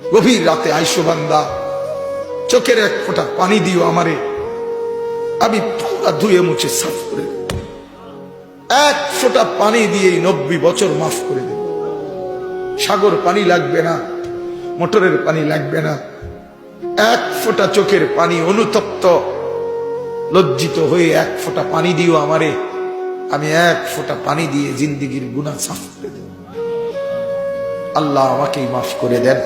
গভীর রাতে আইসো বান্দা, চোখের এক ফোঁটা পানি দিও আমারে, আমি পুরা ধুয়ে মুছে সাফ করে দেব। এক ফোঁটা পানি দিয়ে 90 বছর মাফ করে দেব। সাগর পানি লাগবে না, মোটরের পানি লাগবে না, এক ফোঁটা চোখের পানি, অনুতপ্ত লজ্জিত হয়ে এক ফোঁটা পানি দিও আমারে, আমি এক ফোঁটা পানি দিয়ে জিন্দেগির গুনাহ সাফ করে দেব। আল্লাহ আমাকেই মাফ করে দেন,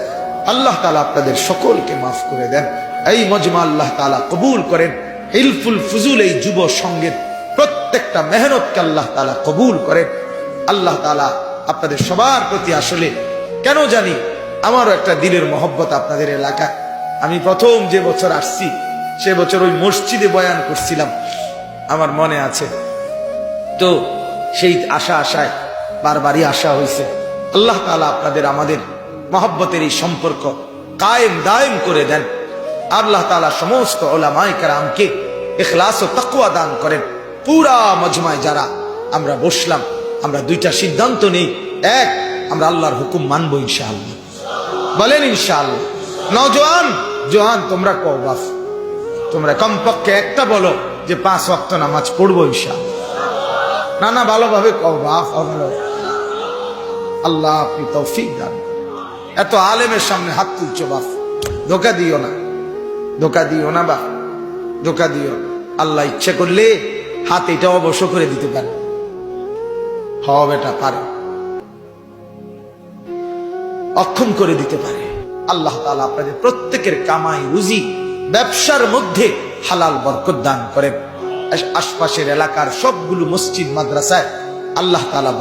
আল্লাহ তাআলা আপনাদের সকলকে মাফ করে দেন। এই মজমা আল্লাহ তাআলা কবুল করেন। হিলফুল ফুজুল এই যুব সঙ্গের প্রত্যেকটা মেহনতকে আল্লাহ তাআলা কবুল করেন। আল্লাহ তাআলা আপনাদের সবার প্রতি আসলে কেন জানি আমারও একটা দিলের মহব্বত আপনাদের এলাকায়। আমি প্রথম যে বছর আসছি সে বছর ওই মসজিদে বয়ান করছিলাম, আমার মনে আছে। তো সেই আশায় বারবারই আসা হয়েছে। আল্লাহ তাআলা আপনাদের আমাদের মহব্বতের এই সম্পর্ক কায়েম দায়েম করে দেন। আল্লাহ তাআলা সমস্ত উলামায়ে কেরামকে ইখলাস ও তাকওয়া দান করেন। পুরা মজমায় যারা আমরা বসলাম, আমরা দুইটা সিদ্ধান্ত নেই। এক, আমরা আল্লাহর হুকুম মানব ইনশাআল্লাহ। বলেন ইনশাআল্লাহ। নওজোয়ান জোয়ান তোমরা কও বাস, তোমরা কমপক্ষে একটা বলো যে 5 ওয়াক্ত নামাজ পড়বো ইনশাআল্লাহ। না ভালোভাবে কও বাস। আল্লাহ আপনি তৌফিক দান। এত আলেমের সামনে হাত তুলছো বাস, ধোকা দিও না, ধোকা দিও না বা ধোকা দিও। আল্লাহ ইচ্ছে করলে হাত এটা অবশ্য করে দিতে পারে। বেটা পারে, অক্ষম করে দিতে পারে। আল্লাহ তাআলা আপনাদের প্রত্যেকের কামাই রুজি ব্যবসার মধ্যে হালাল বরকত দান করেন। আশপাশের এলাকার সবগুলো মসজিদ মাদ্রাসায় আল্লাহ তাআলা